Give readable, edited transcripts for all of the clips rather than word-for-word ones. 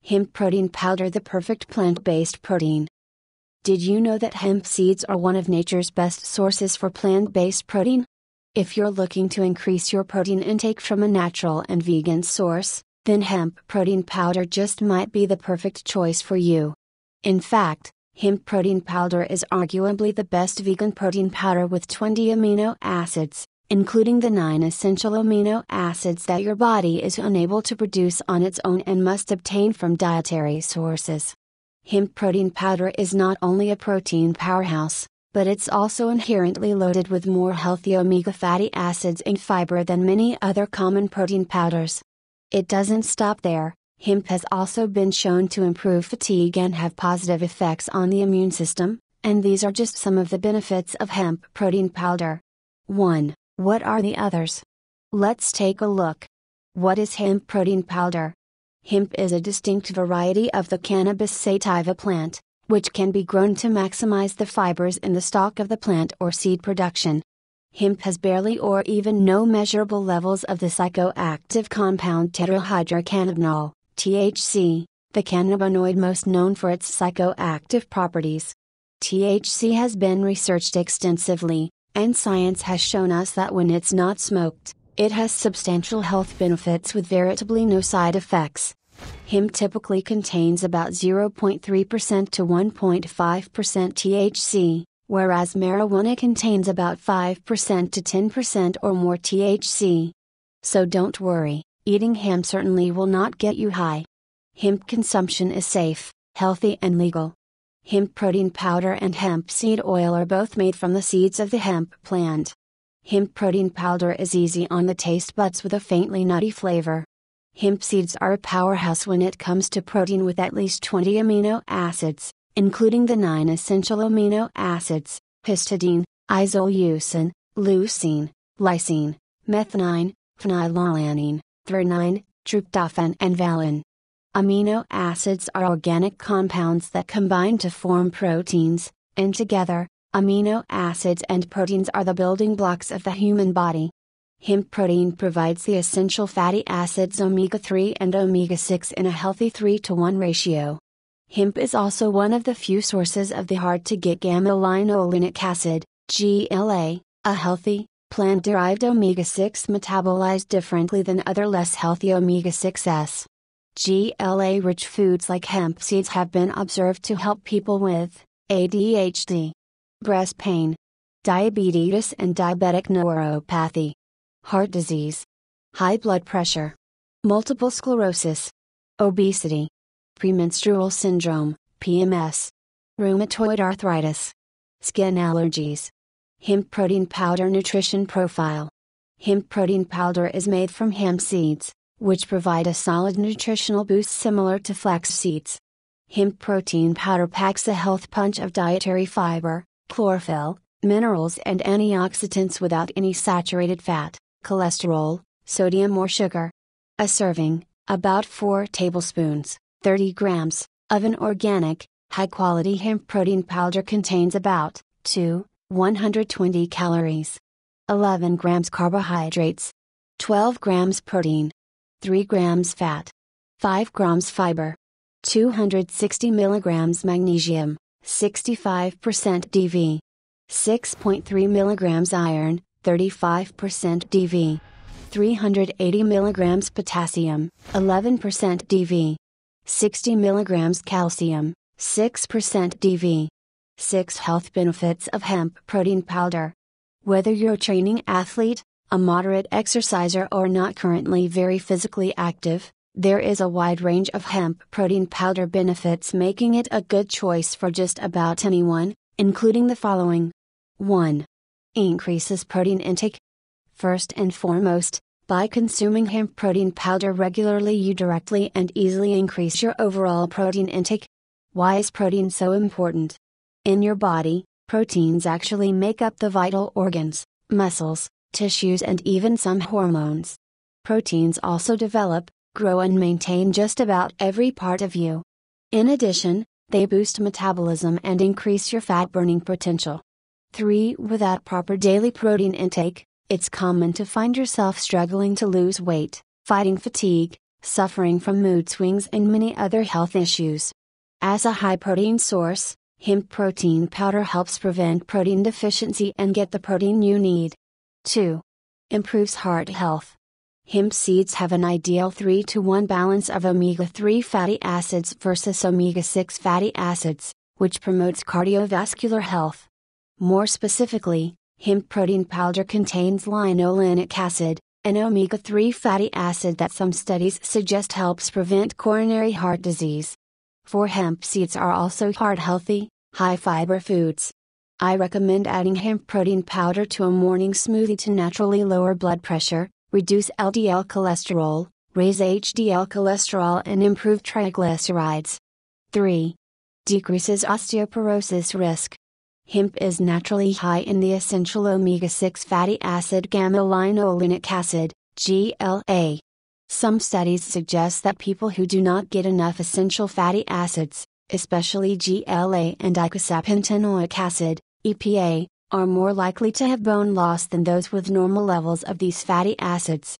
Hemp protein powder, the perfect plant-based protein. Did you know that hemp seeds are one of nature's best sources for plant-based protein? If you're looking to increase your protein intake from a natural and vegan source, then hemp protein powder just might be the perfect choice for you. In fact, hemp protein powder is arguably the best vegan protein powder with 20 amino acids, including the 9 essential amino acids that your body is unable to produce on its own and must obtain from dietary sources. Hemp protein powder is not only a protein powerhouse, but it's also inherently loaded with more healthy omega fatty acids and fiber than many other common protein powders. It doesn't stop there. Hemp has also been shown to improve fatigue and have positive effects on the immune system, and these are just some of the benefits of hemp protein powder. 1. What are the others? Let's take a look. What is hemp protein powder? Hemp is a distinct variety of the cannabis sativa plant, which can be grown to maximize the fibers in the stalk of the plant or seed production. Hemp has barely or even no measurable levels of the psychoactive compound tetrahydrocannabinol, THC, the cannabinoid most known for its psychoactive properties. THC has been researched extensively, and science has shown us that when it's not smoked, it has substantial health benefits with veritably no side effects. Hemp typically contains about 0.3% to 1.5% THC, whereas marijuana contains about 5% to 10% or more THC. So don't worry, eating hemp certainly will not get you high. Hemp consumption is safe, healthy and legal. Hemp protein powder and hemp seed oil are both made from the seeds of the hemp plant. Hemp protein powder is easy on the taste buds with a faintly nutty flavor. Hemp seeds are a powerhouse when it comes to protein with at least 20 amino acids, including the 9 essential amino acids: histidine, isoleucine, leucine, lysine, methionine, phenylalanine, threonine, tryptophan and valine. Amino acids are organic compounds that combine to form proteins, and together, amino acids and proteins are the building blocks of the human body. Hemp protein provides the essential fatty acids omega-3 and omega-6 in a healthy 3:1 ratio. Hemp is also one of the few sources of the hard-to-get gamma-linolenic acid, GLA, a healthy, plant-derived omega-6 metabolized differently than other less healthy omega-6s. GLA-rich foods like hemp seeds have been observed to help people with ADHD, breast pain, diabetes and diabetic neuropathy, heart disease, high blood pressure, multiple sclerosis, obesity, premenstrual syndrome, PMS, rheumatoid arthritis, skin allergies. Hemp protein powder nutrition profile. Hemp protein powder is made from hemp seeds, which provide a solid nutritional boost similar to flax seeds. Hemp protein powder packs a health punch of dietary fiber, chlorophyll, minerals and antioxidants without any saturated fat, cholesterol, sodium or sugar. A serving, about 4 tablespoons, 30 grams, of an organic, high-quality hemp protein powder contains about 120 calories, 11 grams carbohydrates, 12 grams protein, 3 grams fat, 5 grams fiber, 260 milligrams magnesium, 65% DV, 6.3 milligrams iron, 35% DV, 380 milligrams potassium, 11% DV, 60 milligrams calcium, 6% DV. 6 health benefits of hemp protein powder. Whether you're a training athlete, a moderate exerciser or not currently very physically active, there is a wide range of hemp protein powder benefits, making it a good choice for just about anyone, including the following. 1. Increases protein intake. First and foremost, by consuming hemp protein powder regularly, you directly and easily increase your overall protein intake. Why is protein so important? In your body, proteins actually make up the vital organs, muscles, tissues and even some hormones. Proteins also develop, grow and maintain just about every part of you. In addition, they boost metabolism and increase your fat-burning potential. 3. Without proper daily protein intake, it's common to find yourself struggling to lose weight, fighting fatigue, suffering from mood swings and many other health issues. As a high protein source, hemp protein powder helps prevent protein deficiency and get the protein you need. 2. Improves heart health. Hemp seeds have an ideal 3-to-1 balance of omega-3 fatty acids versus omega-6 fatty acids, which promotes cardiovascular health. More specifically, hemp protein powder contains linolenic acid, an omega-3 fatty acid that some studies suggest helps prevent coronary heart disease. 4. Hemp seeds are also heart-healthy, high-fiber foods. I recommend adding hemp protein powder to a morning smoothie to naturally lower blood pressure, reduce LDL cholesterol, raise HDL cholesterol and improve triglycerides. 3. Decreases osteoporosis risk. Hemp is naturally high in the essential omega-6 fatty acid gamma-linolenic acid, GLA. Some studies suggest that people who do not get enough essential fatty acids, especially GLA and eicosapentaenoic acid, EPA, are more likely to have bone loss than those with normal levels of these fatty acids.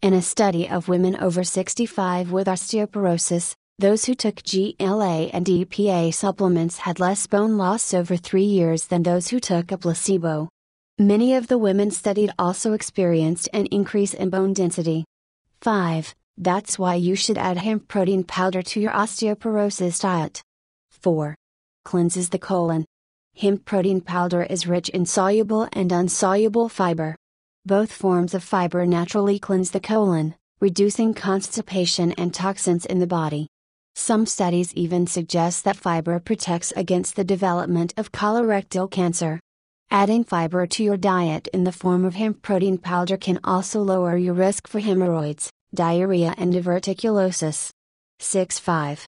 In a study of women over 65 with osteoporosis, those who took GLA and EPA supplements had less bone loss over 3 years than those who took a placebo. Many of the women studied also experienced an increase in bone density. 5. That's why you should add hemp protein powder to your osteoporosis diet. 4. Cleanses the colon. Hemp protein powder is rich in soluble and insoluble fiber. Both forms of fiber naturally cleanse the colon, reducing constipation and toxins in the body. Some studies even suggest that fiber protects against the development of colorectal cancer. Adding fiber to your diet in the form of hemp protein powder can also lower your risk for hemorrhoids, diarrhea and diverticulosis. 6.5.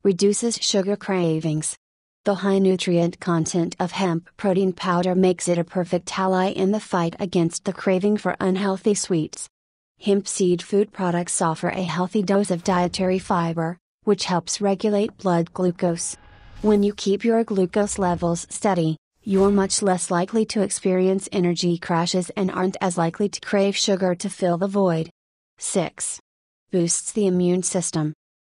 Reduces sugar cravings. The high nutrient content of hemp protein powder makes it a perfect ally in the fight against the craving for unhealthy sweets. Hemp seed food products offer a healthy dose of dietary fiber, which helps regulate blood glucose. When you keep your glucose levels steady, you're much less likely to experience energy crashes and aren't as likely to crave sugar to fill the void. 6. Boosts the immune system.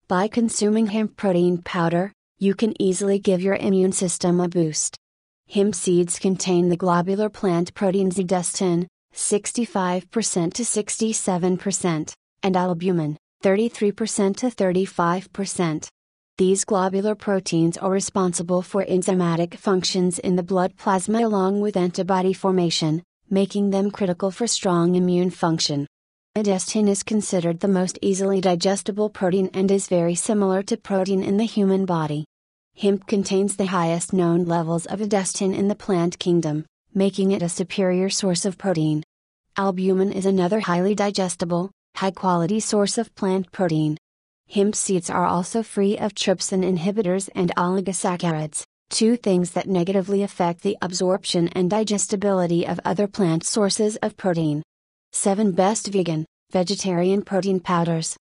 By consuming hemp protein powder, you can easily give your immune system a boost. Hemp seeds contain the globular plant protein zeaxanthin, 65% to 67%, and albumin, 33% to 35%. These globular proteins are responsible for enzymatic functions in the blood plasma along with antibody formation, making them critical for strong immune function. Zeaxanthin is considered the most easily digestible protein and is very similar to protein in the human body. Hemp contains the highest known levels of zeaxanthin in the plant kingdom, making it a superior source of protein. Albumin is another highly digestible, high-quality source of plant protein. Hemp seeds are also free of trypsin inhibitors and oligosaccharides, two things that negatively affect the absorption and digestibility of other plant sources of protein. 7 Best vegetarian protein powders.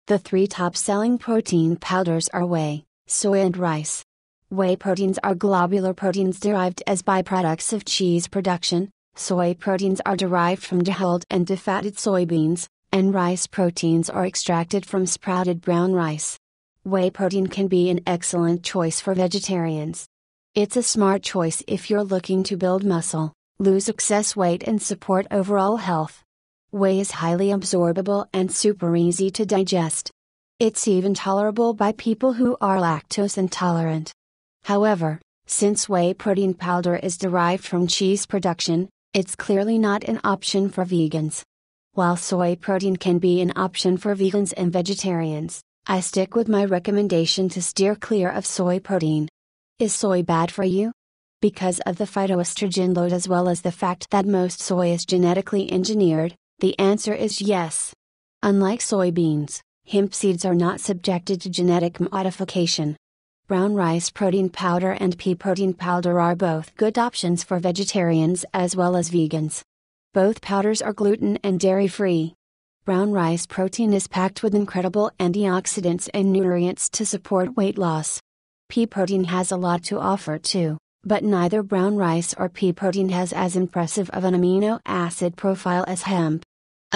The 3 top-selling protein powders are whey, soy and rice. Whey proteins are globular proteins derived as byproducts of cheese production, soy proteins are derived from dehulled and defatted soybeans, and rice proteins are extracted from sprouted brown rice. Whey protein can be an excellent choice for vegetarians. It's a smart choice if you're looking to build muscle, lose excess weight and support overall health. Whey is highly absorbable and super easy to digest. It's even tolerable by people who are lactose intolerant. However, since whey protein powder is derived from cheese production, it's clearly not an option for vegans. While soy protein can be an option for vegans and vegetarians, I stick with my recommendation to steer clear of soy protein. Is soy bad for you? Because of the phytoestrogen load as well as the fact that most soy is genetically engineered, the answer is yes. Unlike soybeans, hemp seeds are not subjected to genetic modification. Brown rice protein powder and pea protein powder are both good options for vegetarians as well as vegans. Both powders are gluten and dairy-free. Brown rice protein is packed with incredible antioxidants and nutrients to support weight loss. Pea protein has a lot to offer too, but neither brown rice or pea protein has as impressive of an amino acid profile as hemp.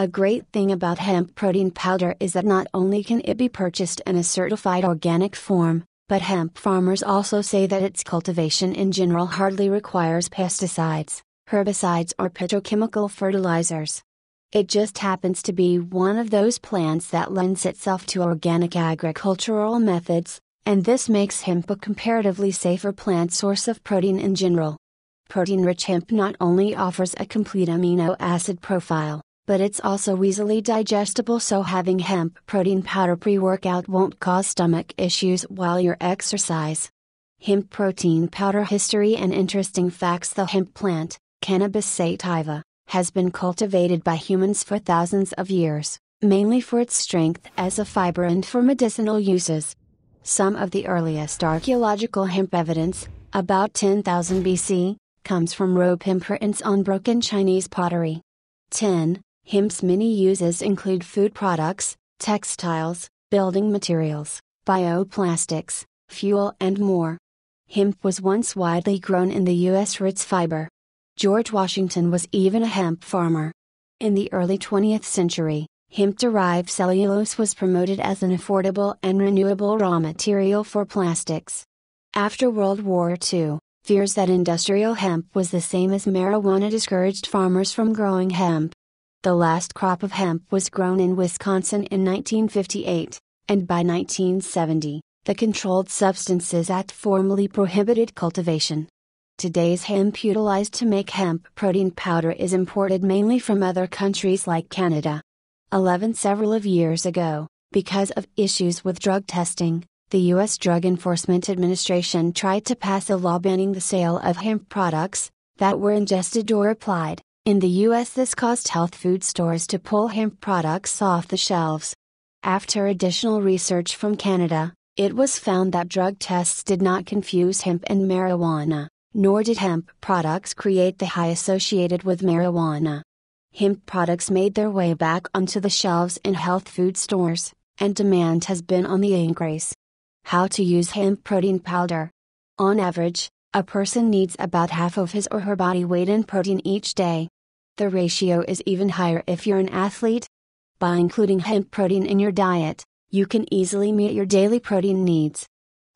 A great thing about hemp protein powder is that not only can it be purchased in a certified organic form, but hemp farmers also say that its cultivation in general hardly requires pesticides, herbicides or petrochemical fertilizers. It just happens to be one of those plants that lends itself to organic agricultural methods, and this makes hemp a comparatively safer plant source of protein in general. Protein-rich hemp not only offers a complete amino acid profile, but it's also easily digestible, so having hemp protein powder pre-workout won't cause stomach issues while you exercise. Hemp protein powder history and interesting facts. The hemp plant, Cannabis sativa, has been cultivated by humans for thousands of years, mainly for its strength as a fiber and for medicinal uses. Some of the earliest archaeological hemp evidence, about 10,000 BC, comes from rope imprints on broken Chinese pottery. 10. Hemp's many uses include food products, textiles, building materials, bioplastics, fuel and more. Hemp was once widely grown in the U.S. for its fiber. George Washington was even a hemp farmer. In the early 20th century, hemp-derived cellulose was promoted as an affordable and renewable raw material for plastics. After World War II, fears that industrial hemp was the same as marijuana discouraged farmers from growing hemp. The last crop of hemp was grown in Wisconsin in 1958, and by 1970, the Controlled Substances Act formally prohibited cultivation. Today's hemp utilized to make hemp protein powder is imported mainly from other countries like Canada. 11. Several years ago, because of issues with drug testing, the U.S. Drug Enforcement Administration tried to pass a law banning the sale of hemp products that were ingested or applied. In the U.S., this caused health food stores to pull hemp products off the shelves. After additional research from Canada, it was found that drug tests did not confuse hemp and marijuana, nor did hemp products create the high associated with marijuana. Hemp products made their way back onto the shelves in health food stores, and demand has been on the increase. How to use hemp protein powder. On average, a person needs about half of his or her body weight in protein each day. The ratio is even higher if you're an athlete. By including hemp protein in your diet, you can easily meet your daily protein needs.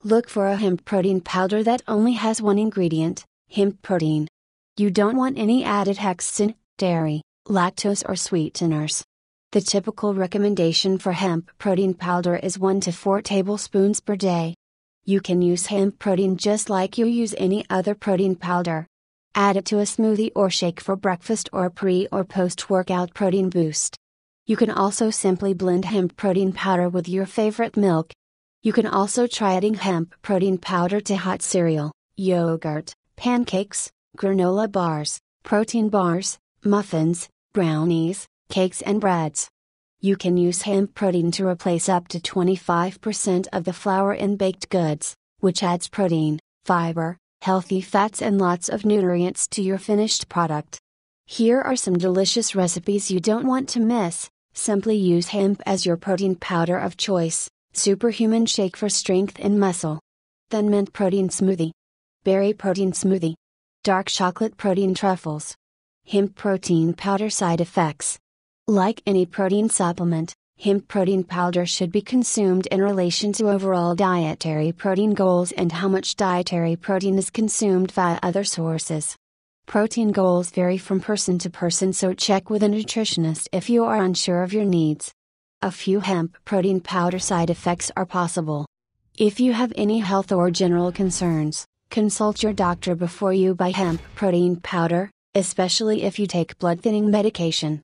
Look for a hemp protein powder that only has one ingredient, hemp protein. You don't want any added hexane, dairy, lactose or sweeteners. The typical recommendation for hemp protein powder is 1 to 4 tablespoons per day. You can use hemp protein just like you use any other protein powder. Add it to a smoothie or shake for breakfast or pre or post-workout protein boost. You can also simply blend hemp protein powder with your favorite milk. You can also try adding hemp protein powder to hot cereal, yogurt, pancakes, granola bars, protein bars, muffins, brownies, cakes and breads. You can use hemp protein to replace up to 25% of the flour in baked goods, which adds protein, fiber, healthy fats and lots of nutrients to your finished product. Here are some delicious recipes you don't want to miss. Simply use hemp as your protein powder of choice. Superhuman shake for strength and muscle. Then mint protein smoothie. Berry protein smoothie. Dark chocolate protein truffles. Hemp protein powder side effects. Like any protein supplement, hemp protein powder should be consumed in relation to overall dietary protein goals and how much dietary protein is consumed via other sources. Protein goals vary from person to person, so check with a nutritionist if you are unsure of your needs. A few hemp protein powder side effects are possible. If you have any health or general concerns, consult your doctor before you buy hemp protein powder, especially if you take blood thinning medication.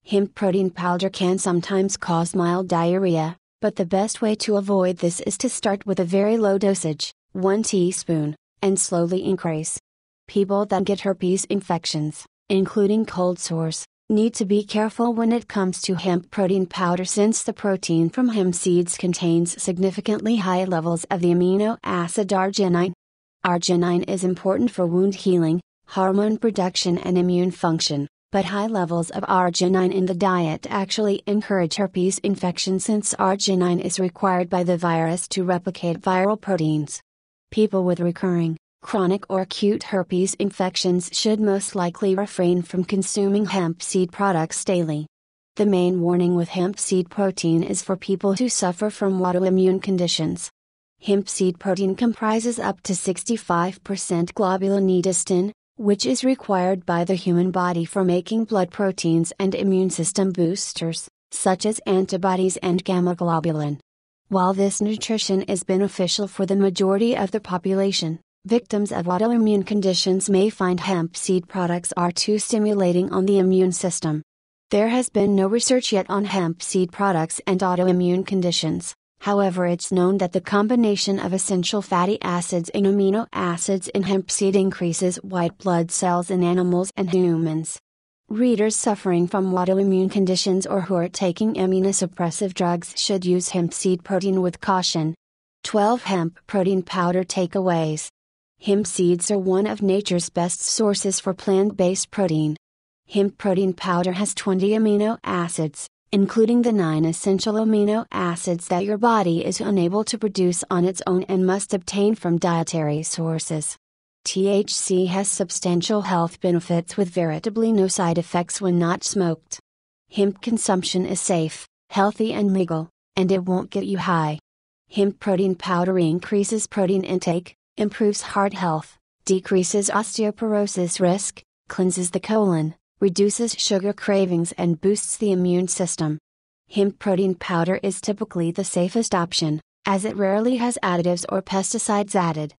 Hemp protein powder can sometimes cause mild diarrhea, but the best way to avoid this is to start with a very low dosage, 1 teaspoon, and slowly increase. People that get herpes infections, including cold sores, need to be careful when it comes to hemp protein powder, since the protein from hemp seeds contains significantly high levels of the amino acid arginine. Arginine is important for wound healing, hormone production and immune function, but high levels of arginine in the diet actually encourage herpes infection, since arginine is required by the virus to replicate viral proteins. People with recurring, chronic or acute herpes infections should most likely refrain from consuming hemp seed products daily. The main warning with hemp seed protein is for people who suffer from autoimmune conditions. Hemp seed protein comprises up to 65% globulin, which is required by the human body for making blood proteins and immune system boosters, such as antibodies and gamma globulin. While this nutrition is beneficial for the majority of the population, victims of autoimmune conditions may find hemp seed products are too stimulating on the immune system. There has been no research yet on hemp seed products and autoimmune conditions. However, it's known that the combination of essential fatty acids and amino acids in hemp seed increases white blood cells in animals and humans. Readers suffering from autoimmune conditions or who are taking immunosuppressive drugs should use hemp seed protein with caution. 12 Hemp protein powder takeaways. Hemp seeds are one of nature's best sources for plant-based protein. Hemp protein powder has 20 amino acids, including the 9 essential amino acids that your body is unable to produce on its own and must obtain from dietary sources. THC has substantial health benefits with veritably no side effects when not smoked. Hemp consumption is safe, healthy and legal, and it won't get you high. Hemp protein powder increases protein intake, improves heart health, decreases osteoporosis risk, cleanses the colon, reduces sugar cravings and boosts the immune system. Hemp protein powder is typically the safest option, as it rarely has additives or pesticides added.